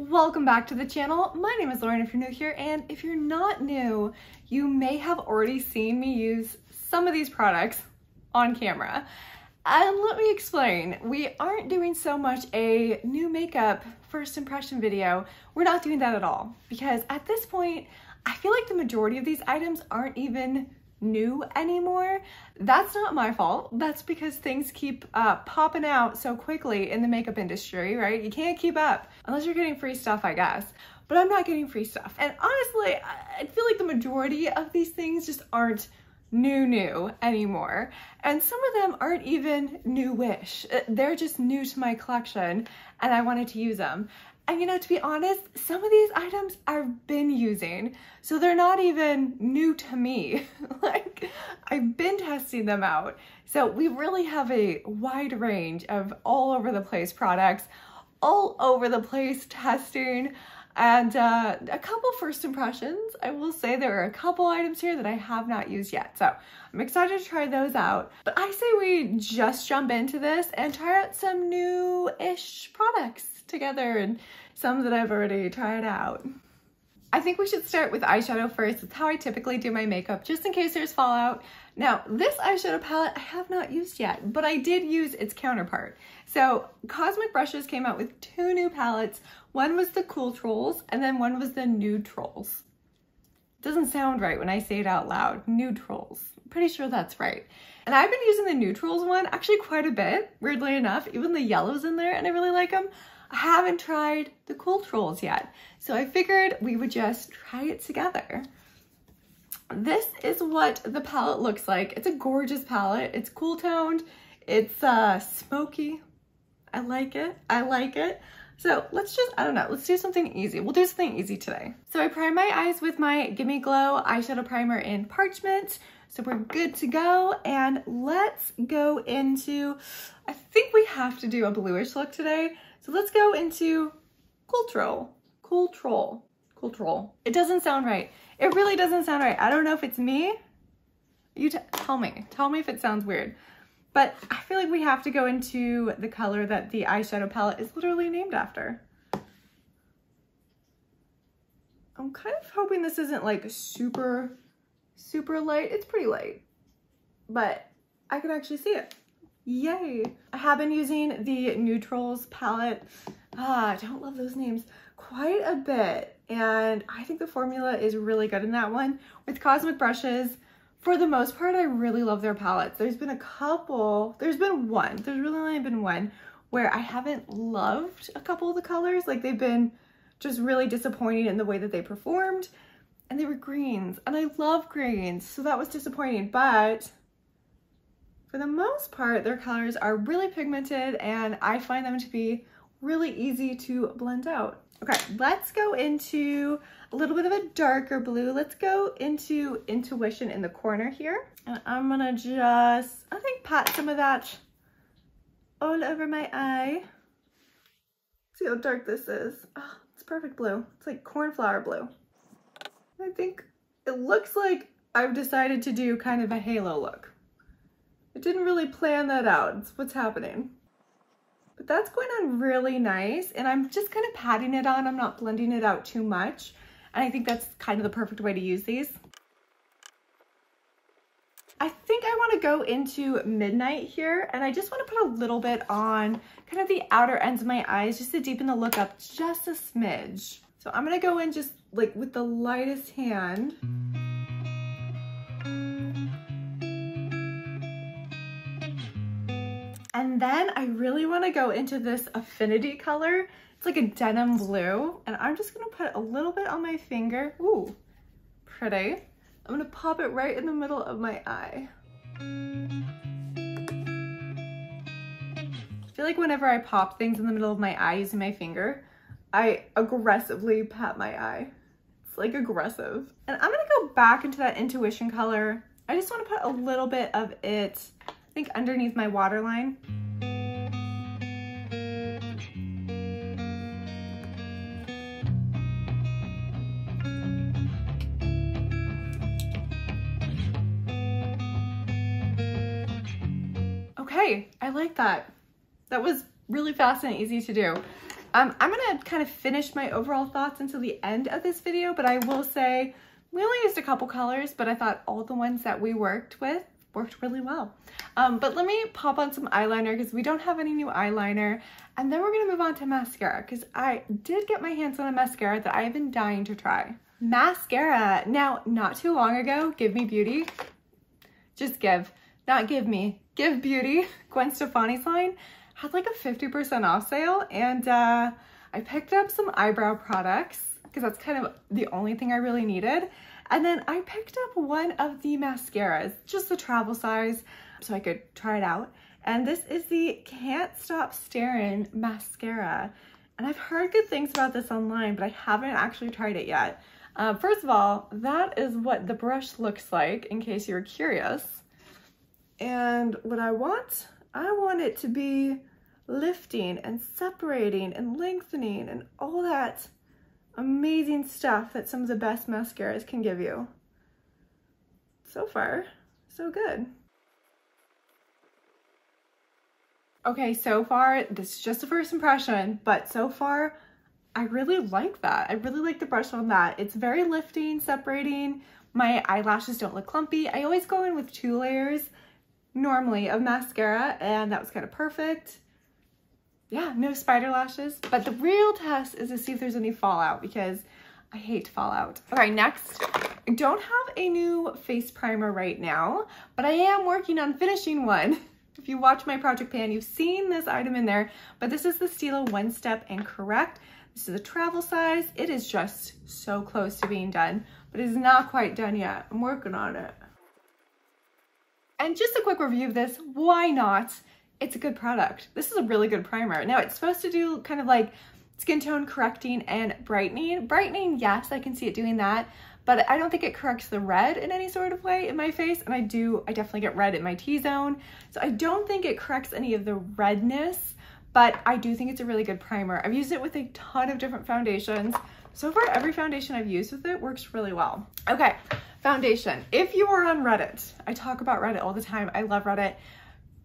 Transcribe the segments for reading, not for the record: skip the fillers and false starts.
Welcome back to the channel. My name is Lauren if you're new here, and if you're not new, you may have already seen me use some of these products on camera. And let me explain, we aren't doing so much a new makeup first impression video. We're not doing that at all, because at this point, I feel like the majority of these items aren't even new anymore. That's not my fault. That's because things keep popping out so quickly in the makeup industry, right? You can't keep up unless you're getting free stuff, I guess. But I'm not getting free stuff. And honestly, I feel like the majority of these things just aren't new anymore. And some of them aren't even new-ish. They're just new to my collection and I wanted to use them. And you know, to be honest, some of these items I've been using, so they're not even new to me. Like, I've been testing them out. So we really have a wide range of all over the place products, all over the place testing, and a couple first impressions. I will say there are a couple items here that I have not used yet. So I'm excited to try those out. But I say we just jump into this and try out some new-ish products together and some that I've already tried out. I think we should start with eyeshadow first. It's how I typically do my makeup, just in case there's fallout. Now, this eyeshadow palette I have not used yet, but I did use its counterpart. So Cosmic Brushes came out with two new palettes. One was the Cooltrals, and then one was the Neutrals. It doesn't sound right when I say it out loud, Neutrals. I'm pretty sure that's right. And I've been using the Neutrals one actually quite a bit, weirdly enough. Even the yellow's in there, and I really like them. I haven't tried the Cooltrals yet, so I figured we would just try it together. This is what the palette looks like. It's a gorgeous palette. It's cool toned. It's smoky. I like it. I like it. So let's just, I don't know, let's do something easy. We'll do something easy today. So I prime my eyes with my Gimme Glow eyeshadow primer in Parchment. So we're good to go, and let's go into, I think we have to do a bluish look today. So let's go into Cooltrals. It doesn't sound right. It really doesn't sound right. I don't know if it's me. You tell me if it sounds weird. But I feel like we have to go into the color that the eyeshadow palette is literally named after. I'm kind of hoping this isn't like super light. It's pretty light, but I can actually see it. Yay. I have been using the Neutrals palette. I don't love those names, quite a bit. And I think the formula is really good in that one. With Cosmic Brushes, for the most part, I really love their palettes. There's been a couple, there's really only been one where I haven't loved a couple of the colors. Like, they've been just really disappointing in the way that they performed. And they were greens, and I love greens, so that was disappointing. But for the most part, their colors are really pigmented, and I find them to be really easy to blend out. Okay, let's go into a little bit of a darker blue. Let's go into Intuition in the corner here. And I'm gonna just, I think, pat some of that all over my eye. See how dark this is. Oh, it's perfect blue. It's like cornflower blue. I think it looks like I've decided to do kind of a halo look. I didn't really plan that out. It's what's happening. But that's going on really nice, and I'm just kind of patting it on. I'm not blending it out too much. And I think that's kind of the perfect way to use these. I think I want to go into Midnight here, and I just want to put a little bit on kind of the outer ends of my eyes just to deepen the look up just a smidge. So I'm going to go in just like with the lightest hand. And then I really want to go into this Affinity color. It's like a denim blue, and I'm just going to put a little bit on my finger. Ooh, pretty. I'm going to pop it right in the middle of my eye. I feel like whenever I pop things in the middle of my eye using my finger, I aggressively pat my eye. It's like aggressive. And I'm gonna go back into that Intuition color. I just want to put a little bit of it, I think, underneath my waterline. Okay, I like that. That was really fast and easy to do. I'm gonna kind of finish my overall thoughts until the end of this video, but I will say we only used a couple colors, but I thought all the ones that we worked with worked really well. But let me pop on some eyeliner because we don't have any new eyeliner, and then we're gonna move on to mascara because I did get my hands on a mascara that I've been dying to try. Mascara. Now, not too long ago, Give Me Beauty, just give, not give me, Give Beauty, Gwen Stefani's line, had like a 50% off sale, and I picked up some eyebrow products because that's kind of the only thing I really needed. And then I picked up one of the mascaras, just the travel size, so I could try it out. And this is the Can't Stop Staring mascara. And I've heard good things about this online, but I haven't actually tried it yet. First of all, that is what the brush looks like, in case you were curious. And what I want it to be lifting and separating and lengthening and all that amazing stuff that some of the best mascaras can give you. So far, so good. Okay, so far, this is just a first impression, but so far, I really like that. I really like the brush on that. It's very lifting, separating. My eyelashes don't look clumpy. I always go in with 2 layers normally of mascara, and that was kind of perfect. Yeah, no spider lashes, but the real test is to see if there's any fallout because I hate fallout. Okay, next, I don't have a new face primer right now, but I am working on finishing one. If you watch my project pan, you've seen this item in there, but this is the Stila One Step and Correct. This is a travel size. It is just so close to being done, but it is not quite done yet. I'm working on it. And just a quick review of this, why not? It's a good product. This is a really good primer. Now it's supposed to do kind of like skin tone correcting and brightening. Brightening, yes, I can see it doing that, but I don't think it corrects the red in any sort of way in my face. And I definitely get red in my T-zone. So I don't think it corrects any of the redness, but I do think it's a really good primer. I've used it with a ton of different foundations. So far, every foundation I've used with it works really well. Okay, foundation. If you are on Reddit, I talk about Reddit all the time. I love Reddit.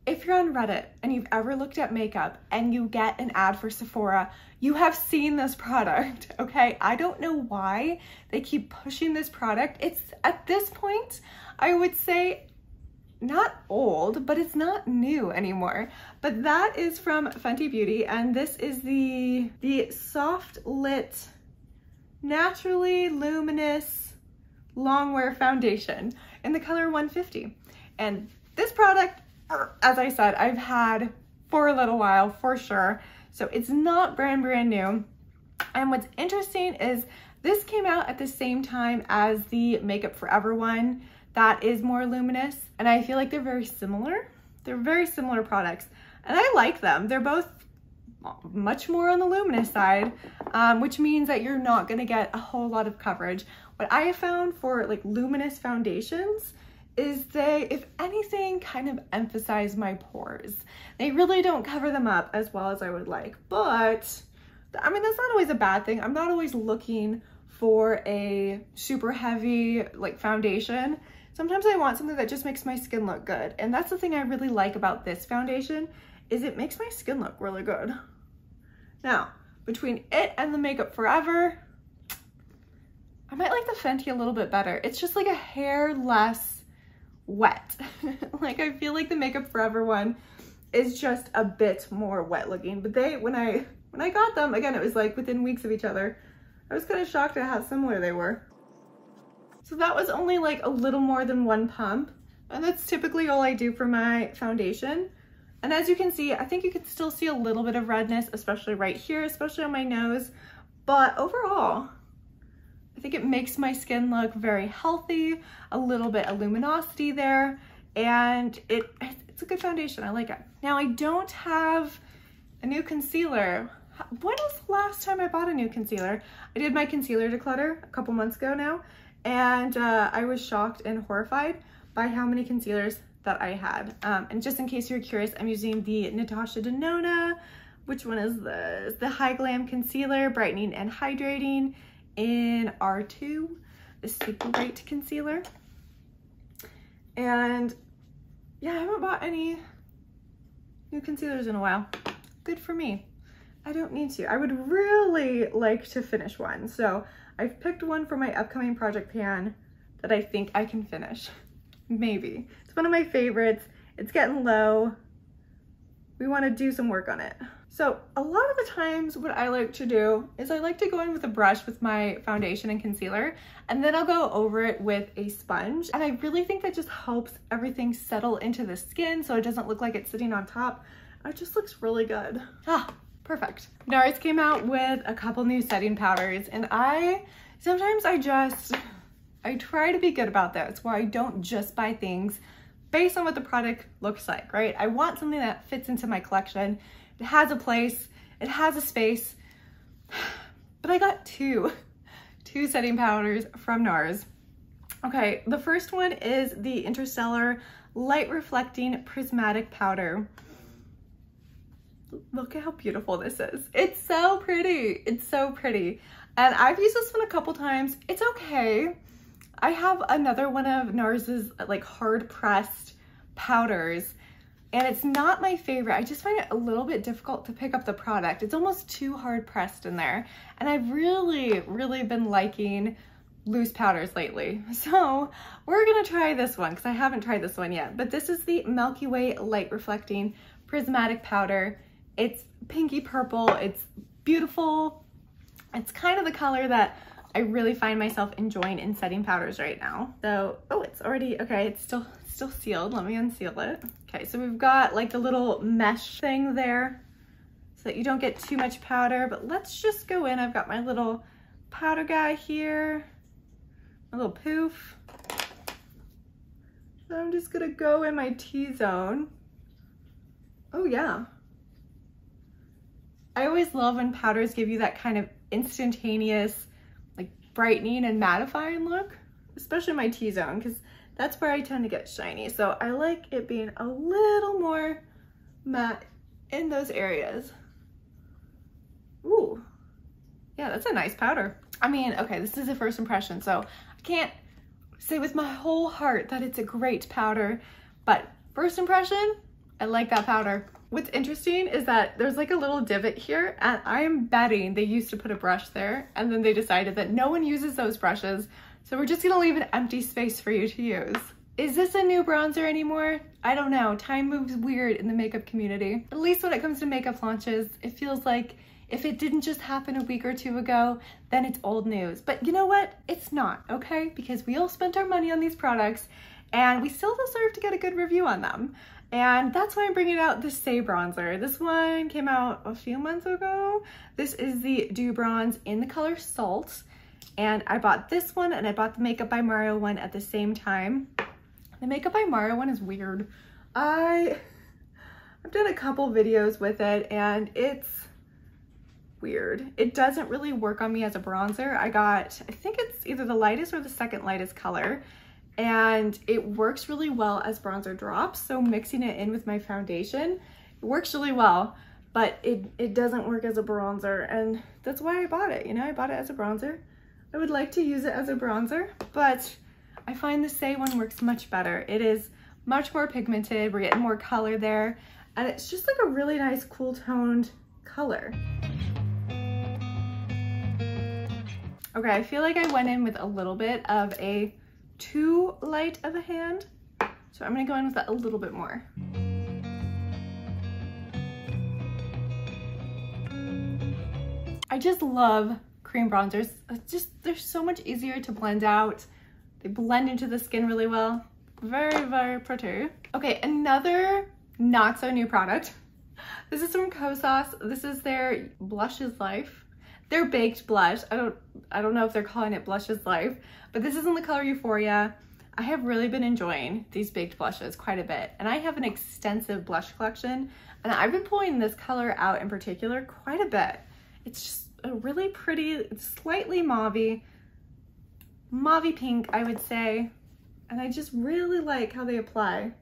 If you're on Reddit and you've ever looked at makeup and you get an ad for Sephora, you have seen this product, okay? I don't know why they keep pushing this product. It's, at this point, I would say not old, but it's not new anymore. But that is from Fenty Beauty, and this is the Soft Lit Naturally Luminous Longwear Foundation in the color 150. And this product, as I said, I've had for a little while, for sure. So it's not brand new. And what's interesting is this came out at the same time as the Makeup Forever one that is more luminous. And I feel like they're very similar. They're very similar products. And I like them. They're both much more on the luminous side, which means that you're not gonna get a whole lot of coverage. What I have found for like luminous foundations is they, if anything, kind of emphasize my pores. They really don't cover them up as well as I would like, but I mean, that's not always a bad thing. I'm not always looking for a super heavy like foundation. Sometimes I want something that just makes my skin look good. And that's the thing I really like about this foundation is it makes my skin look really good. Now, between it and the Makeup Forever, I might like the Fenty a little bit better. It's just like a hair less wet. Like I feel like the Makeup Forever one is just a bit more wet looking, but when I got them, again, it was like within weeks of each other. I was kind of shocked at how similar they were. So that was only like a little more than 1 pump, and that's typically all I do for my foundation. And as you can see, I think you can still see a little bit of redness, especially right here, especially on my nose, but overall, I think it makes my skin look very healthy, a little bit of luminosity there, and it's a good foundation. I like it. Now, I don't have a new concealer. When was the last time I bought a new concealer? I did my concealer declutter a couple months ago now, and I was shocked and horrified by how many concealers that I had. And just in case you're curious, I'm using the Natasha Denona. Which one is this? The Hy-Glam Concealer, Brightening and Hydrating in R2, the Super Bright Concealer. And yeah, I haven't bought any new concealers in a while. Good for me. I don't need to. I would really like to finish one. So I've picked one for my upcoming project pan that I think I can finish. Maybe. It's one of my favorites. It's getting low. We want to do some work on it. So a lot of the times what I like to do is I like to go in with a brush with my foundation and concealer, and then I'll go over it with a sponge. And I really think that just helps everything settle into the skin so it doesn't look like it's sitting on top. It just looks really good. Ah, perfect. NARS came out with a couple new setting powders, and sometimes I try to be good about this, where I don't just buy things based on what the product looks like, right? I want something that fits into my collection. It has a place, it has a space, but I got two setting powders from NARS. Okay, the first one is the Interstellar Light Reflecting Prismatic Powder. Look at how beautiful this is. It's so pretty. It's so pretty. And I've used this one a couple times. It's okay. I have another one of NARS's like hard pressed powders, and it's not my favorite. I just find it a little bit difficult to pick up the product. It's almost too hard pressed in there. And I've really been liking loose powders lately. So we're gonna try this one because I haven't tried this one yet. But this is the Milky Way Light Reflecting Prismatic Powder. It's pinky purple. It's beautiful. It's kind of the color that I really find myself enjoying in setting powders right now. So, oh, it's already, okay, it's still sealed. Let me unseal it. Okay, so we've got like the little mesh thing there so that you don't get too much powder, but let's just go in. I've got my little powder guy here, my little poof. So I'm just gonna go in my T-zone. Oh yeah. I always love when powders give you that kind of instantaneous like brightening and mattifying look, especially my T-zone, because that's where I tend to get shiny. So I like it being a little more matte in those areas. Ooh, yeah, that's a nice powder. I mean, okay, this is a first impression, so I can't say with my whole heart that it's a great powder, but first impression, I like that powder. What's interesting is that there's like a little divot here, and I'm betting they used to put a brush there and then they decided that no one uses those brushes, so we're just gonna leave an empty space for you to use. Is this a new bronzer anymore? I don't know. Time moves weird in the makeup community. At least when it comes to makeup launches, it feels like if it didn't just happen a week or two ago, then it's old news. But you know what? It's not, okay? Because we all spent our money on these products and we still deserve to get a good review on them. And that's why I'm bringing out the Saie bronzer. This one came out a few months ago. This is the Dew Bronze in the color Salt. And I bought this one and I bought the Makeup by Mario one at the same time. The Makeup by Mario one is weird. I've done a couple videos with it and it's weird. It doesn't really work on me as a bronzer. I think it's either the lightest or the second lightest color, and it works really well as bronzer drops. So mixing it in with my foundation, it works really well, but it doesn't work as a bronzer, and that's why I bought it. You know, I bought it as a bronzer. I would like to use it as a bronzer, but I find the Saie one works much better. It is much more pigmented. We're getting more color there, and it's just like a really nice cool toned color. Okay, I feel like I went in with a little bit of a too light of a hand, so I'm gonna go in with that a little bit more. I just love cream bronzers. They're so much easier to blend out. They blend into the skin really well. Very pretty. Okay, another not so new product. This is from Kosas. This is their Blush is Life. Their baked blush. I don't know if they're calling it Blush is Life, but this is in the color Euphoria. I have really been enjoying these baked blushes quite a bit, and I have an extensive blush collection, and I've been pulling this color out in particular quite a bit. It's just a really pretty, it's slightly mauvey pink, I would say, and I just really like how they apply.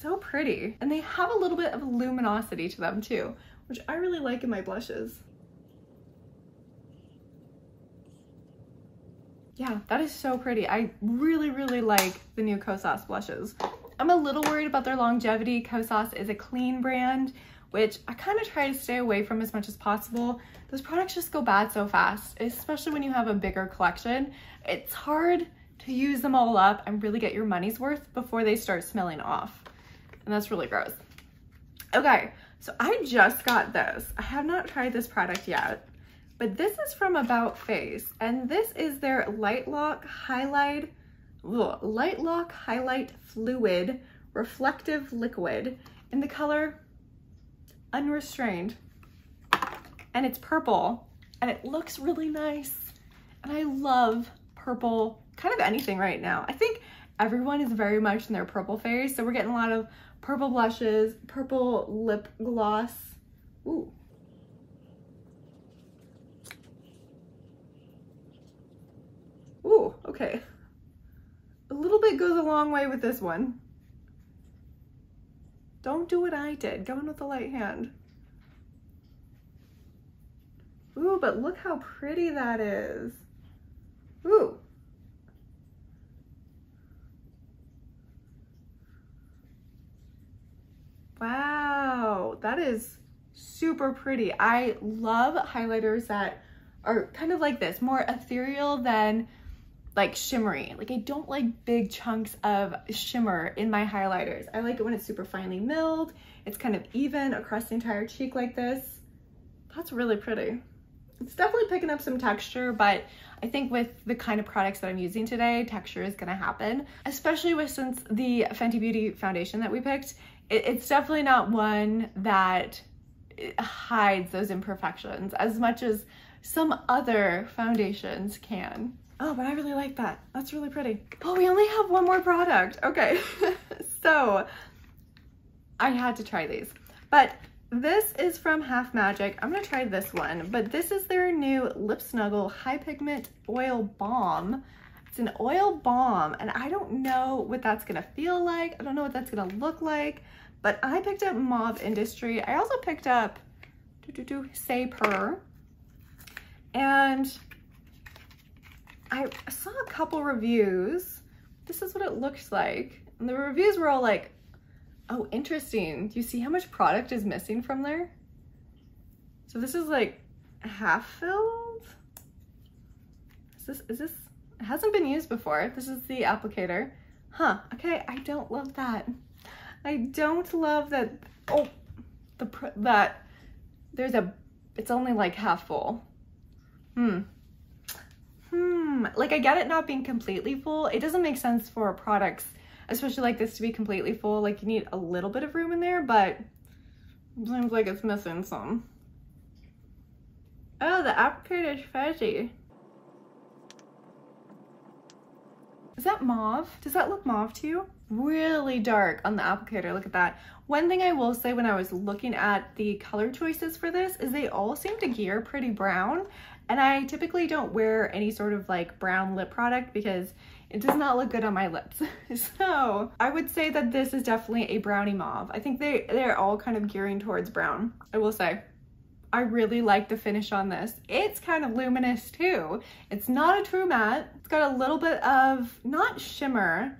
So pretty, and they have a little bit of luminosity to them too, which I really like in my blushes. Yeah, that is so pretty. I really like the new Kosas blushes. I'm a little worried about their longevity. Kosas is a clean brand, which I kind of try to stay away from as much as possible. Those products just go bad so fast, especially when you have a bigger collection. It's hard to use them all up and really get your money's worth before they start smelling off. And that's really gross. Okay, so I just got this. I have not tried this product yet, but this is from About Face, and this is their Light Lock Highlight Fluid Reflective Liquid in the color Unrestrained. And it's purple, and it looks really nice. And I love purple, kind of anything right now. I think everyone is very much in their purple phase, so we're getting a lot of purple blushes, purple lip gloss. Ooh. Ooh, okay. A little bit goes a long way with this one. Don't do what I did, go in with the light hand. Ooh, but look how pretty that is. Ooh. Wow, that is super pretty. I love highlighters that are kind of like this, more ethereal than like shimmery. Like I don't like big chunks of shimmer in my highlighters. I like it when it's super finely milled. It's kind of even across the entire cheek like this. That's really pretty. It's definitely picking up some texture, but I think with the kind of products that I'm using today, texture is gonna happen, especially since the Fenty Beauty foundation that we picked, it's definitely not one that hides those imperfections as much as some other foundations can. Oh, but I really like that. That's really pretty. Oh, we only have one more product. Okay, so I had to try these, but this is from Half Magic. I'm gonna try this one, but this is their new Lip Snuggle High Pigment Oil Balm. It's an oil balm, and I don't know what that's gonna feel like. I don't know what that's gonna look like, but I picked up Mauve Industry. I also picked up Saie, and I saw a couple reviews. This is what it looks like. And the reviews were all like, oh, interesting. Do you see how much product is missing from there? So this is like half filled. Is this, it hasn't been used before. This is the applicator. Huh, okay, I don't love that. I don't love that, oh, it's only like half full. Like I get it not being completely full. It doesn't make sense for products, especially like this, to be completely full. Like you need a little bit of room in there, but it seems like it's missing some. Oh, the applicator is fuzzy. Is that mauve? Does that look mauve to you? Really dark on the applicator, look at that. One thing I will say when I was looking at the color choices for this is they all seem to gear pretty brown, and I typically don't wear any sort of like brown lip product because it does not look good on my lips. So I would say that this is definitely a brownie mauve. I think they're all kind of gearing towards brown. I will say, I really like the finish on this. It's kind of luminous too. It's not a true matte. It's got a little bit of, not shimmer,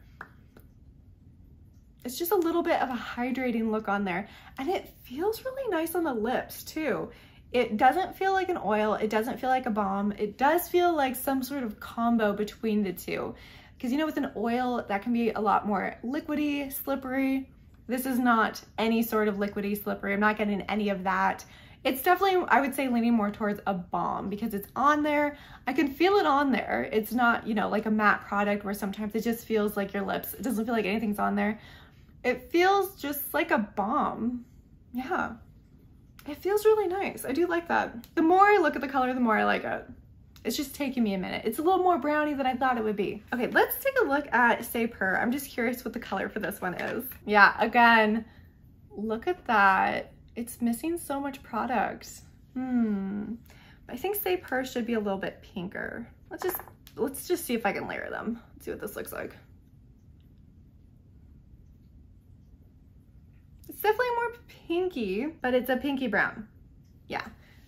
it's just a little bit of a hydrating look on there. And it feels really nice on the lips too. It doesn't feel like an oil. It doesn't feel like a balm. It does feel like some sort of combo between the two. Because you know, with an oil, that can be a lot more liquidy, slippery. This is not any sort of liquidy, slippery. I'm not getting any of that. It's definitely, I would say, leaning more towards a balm because it's on there. I can feel it on there. It's not, you know, like a matte product where sometimes it just feels like your lips. It doesn't feel like anything's on there. It feels just like a balm. Yeah, it feels really nice. I do like that. The more I look at the color, the more I like it. It's just taking me a minute. It's a little more brownie than I thought it would be. Okay, let's take a look at Saie. I'm just curious what the color for this one is. Yeah, again, look at that. It's missing so much product. I think Saie should be a little bit pinker. Let's just see if I can layer them. Let's see what this looks like. It's definitely more pinky, but it's a pinky brown. Yeah,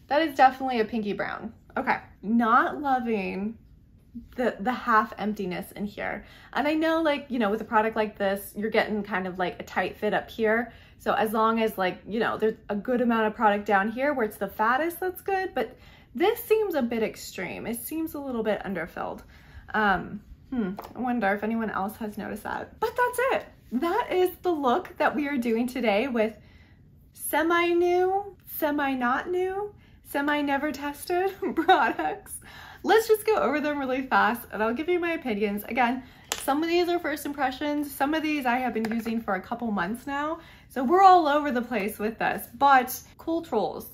that is definitely a pinky brown. Okay, not loving the half emptiness in here. And I know, like, you know, with a product like this, you're getting kind of like a tight fit up here. So as long as, like, you know, there's a good amount of product down here where it's the fattest, that's good. But this seems a bit extreme. It seems a little bit underfilled. I wonder if anyone else has noticed that. But that's it. That is the look that we are doing today with semi-new, semi-not new, semi-never tested products. Let's just go over them really fast and I'll give you my opinions. Again, some of these are first impressions. Some of these I have been using for a couple months now. So we're all over the place with this, but Cooltrals.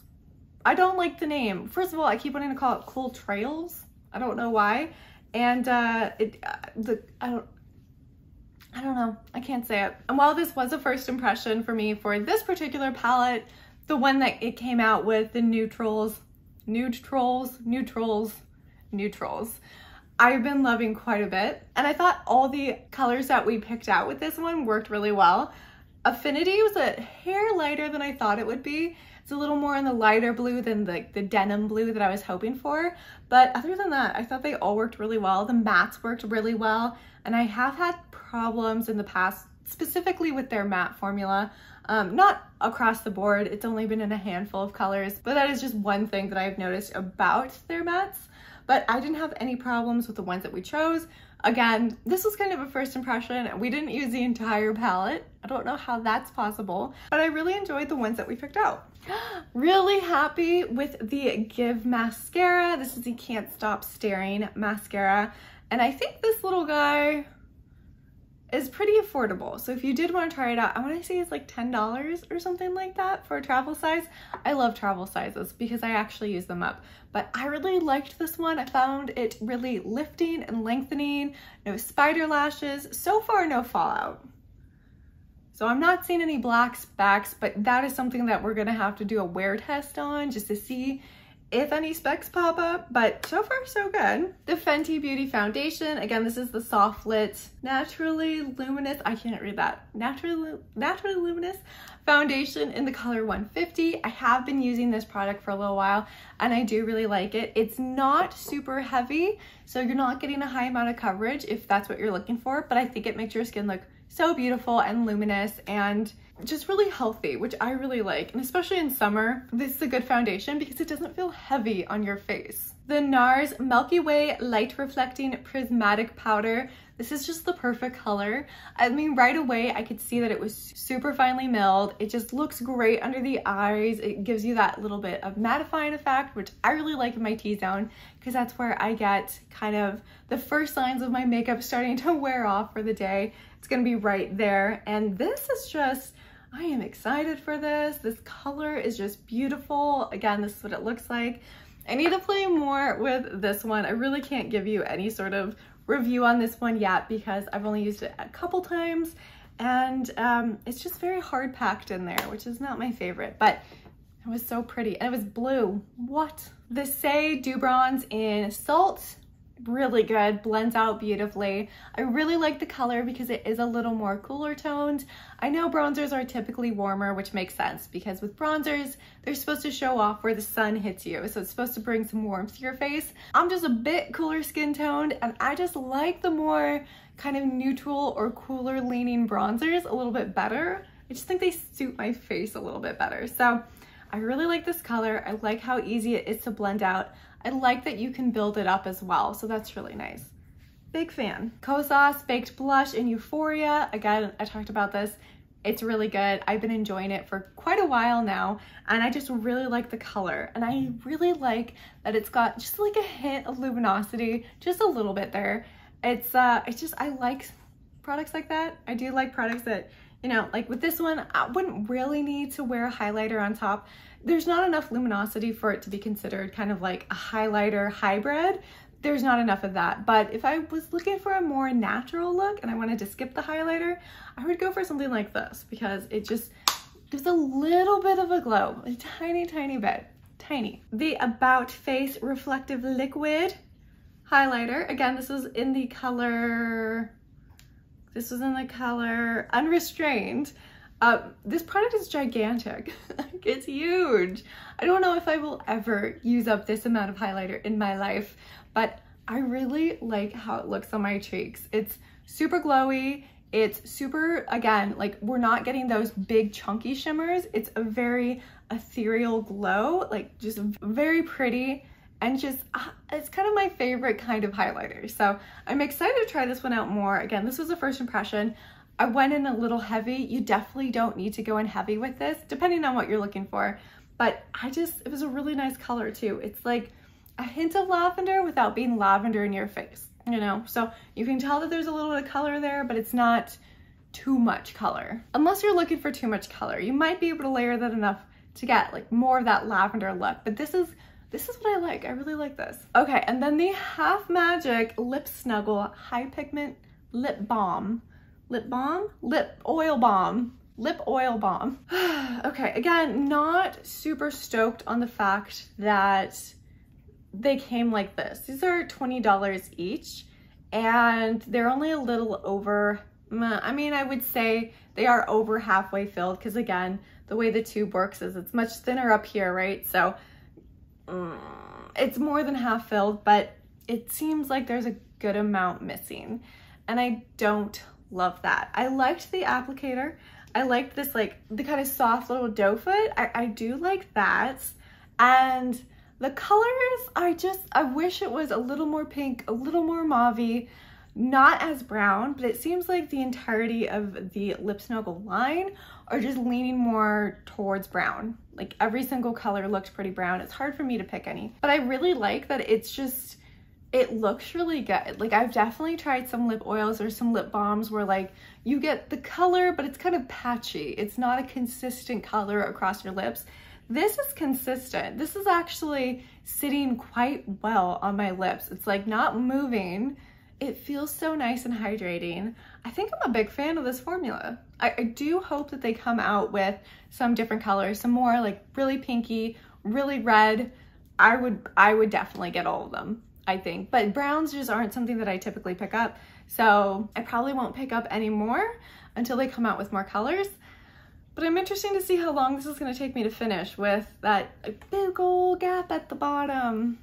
I don't like the name. First of all, I keep wanting to call it Cooltrals. I don't know why. And I don't know. I can't say it. And while this was a first impression for me for this particular palette, the one that it came out with, the neutrals, I've been loving quite a bit. And I thought all the colors that we picked out with this one worked really well. Affinity was a hair lighter than I thought it would be. It's a little more in the lighter blue than the denim blue that I was hoping for. But other than that, I thought they all worked really well. The mattes worked really well. And I have had problems in the past, specifically with their matte formula. Not across the board, it's only been in a handful of colors, but that is just one thing that I've noticed about their mattes. But I didn't have any problems with the ones that we chose. Again, this was kind of a first impression. We didn't use the entire palette. I don't know how that's possible, but I really enjoyed the ones that we picked out. Really happy with the Give mascara. This is the Can't Stop Staring mascara. And I think this little guy is pretty affordable. So if you did want to try it out, I want to say it's like $10 or something like that for a travel size. I love travel sizes because I actually use them up. But I really liked this one. I found it really lifting and lengthening. No spider lashes. So far, no fallout. So I'm not seeing any black specks, but that is something that we're gonna have to do a wear test on just to see if any specks pop up, but so far so good. The Fenty Beauty Foundation. Again, this is the Soft Lit Naturally Luminous, I can't read that, Naturally Luminous Foundation in the color 150. I have been using this product for a little while and I do really like it. It's not super heavy, so you're not getting a high amount of coverage if that's what you're looking for, but I think it makes your skin look so beautiful and luminous and just really healthy, which I really like. And especially in summer, this is a good foundation because it doesn't feel heavy on your face. The NARS Milky Way Light Reflecting Prismatic Powder. This is just the perfect color. I mean, right away, I could see that it was super finely milled. It just looks great under the eyes. It gives you that little bit of mattifying effect, which I really like in my T-zone because that's where I get kind of the first signs of my makeup starting to wear off for the day. It's gonna be right there. And this is just, I am excited for this. This color is just beautiful. Again, this is what it looks like. I need to play more with this one. I really can't give you any sort of review on this one yet because I've only used it a couple times and it's just very hard packed in there, which is not my favorite, but it was so pretty and it was blue. What? The Saie Dew Bronze in Salt. Really good, blends out beautifully. I really like the color because it is a little more cooler toned. I know bronzers are typically warmer, which makes sense because with bronzers, they're supposed to show off where the sun hits you. So it's supposed to bring some warmth to your face. I'm just a bit cooler skin toned and I just like the more kind of neutral or cooler leaning bronzers a little bit better. I just think they suit my face a little bit better. So I really like this color. I like how easy it is to blend out. I like that you can build it up as well, so that's really nice. Big fan. Kosas Baked Blush in Euphoria. Again, I talked about this. It's really good. I've been enjoying it for quite a while now, and I just really like the color. And I really like that it's got just like a hint of luminosity, just a little bit there. It's just, I like products like that. I do like products that, you know, like with this one, I wouldn't really need to wear a highlighter on top. There's not enough luminosity for it to be considered kind of like a highlighter hybrid. There's not enough of that. But if I was looking for a more natural look and I wanted to skip the highlighter, I would go for something like this because it just gives a little bit of a glow, a tiny, tiny bit, tiny. The About Face Reflective Liquid Highlighter. Again, this was in the color Unrestrained. This product is gigantic. It's huge. I don't know if I will ever use up this amount of highlighter in my life, but I really like how it looks on my cheeks. It's super glowy. It's super, again, like we're not getting those big chunky shimmers. It's a very ethereal glow, like just very pretty, and just, it's kind of my favorite kind of highlighter. So I'm excited to try this one out more. Again, this was a first impression. I went in a little heavy. You definitely don't need to go in heavy with this, depending on what you're looking for. But it was a really nice color too. It's like a hint of lavender without being lavender in your face, you know? So you can tell that there's a little bit of color there, but it's not too much color. Unless you're looking for too much color, you might be able to layer that enough to get like more of that lavender look. But this is what I like. I really like this. Okay, and then the Half Magic Lip Snuggle High Pigment Lip Balm. Lip oil balm. Okay, again, not super stoked on the fact that they came like this. These are $20 each, and they're only a little over, I mean, I would say they are over halfway filled, because again, the way the tube works is it's much thinner up here, right? So it's more than half filled, but it seems like there's a good amount missing, and I don't love that. I liked the applicator. I liked this, like the kind of soft little doe foot. I do like that. And the colors, I wish it was a little more pink, a little more mauve-y, not as brown, but it seems like the entirety of the Lip Snuggle line are just leaning more towards brown. Like every single color looked pretty brown. It's hard for me to pick any, but I really like that it's just, it looks really good. Like I've definitely tried some lip oils or some lip balms where like you get the color, but it's kind of patchy. It's not a consistent color across your lips. This is consistent. This is actually sitting quite well on my lips. It's like not moving. It feels so nice and hydrating. I think I'm a big fan of this formula. I do hope that they come out with some different colors, some more like really pinky, really red. I would definitely get all of them, I think, but browns just aren't something that I typically pick up, so I probably won't pick up any more until they come out with more colors. But I'm interested to see how long this is going to take me to finish with that big old gap at the bottom.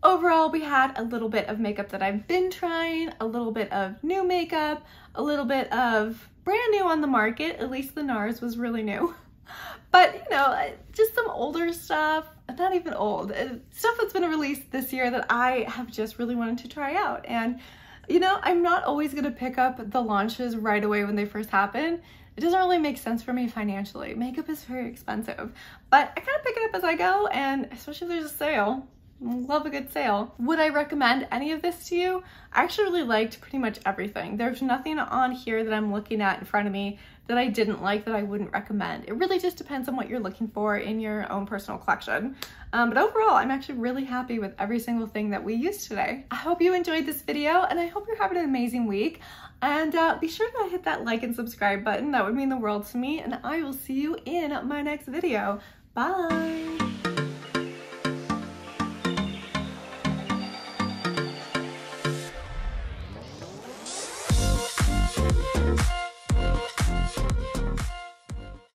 Overall, we had a little bit of makeup that I've been trying, a little bit of new makeup, a little bit of brand new on the market. At least the NARS was really new. But, you know, just some older stuff, not even old, stuff that's been released this year that I have just really wanted to try out. And, you know, I'm not always going to pick up the launches right away when they first happen. It doesn't really make sense for me financially. Makeup is very expensive, but I kind of pick it up as I go, and especially if there's a sale. Love a good sale. Would I recommend any of this to you? I actually really liked pretty much everything. There's nothing on here that I'm looking at in front of me that I didn't like that I wouldn't recommend. It really just depends on what you're looking for in your own personal collection. But overall, I'm actually really happy with every single thing that we used today. I hope you enjoyed this video, and I hope you're having an amazing week. And be sure to hit that like and subscribe button. That would mean the world to me, and I will see you in my next video. Bye!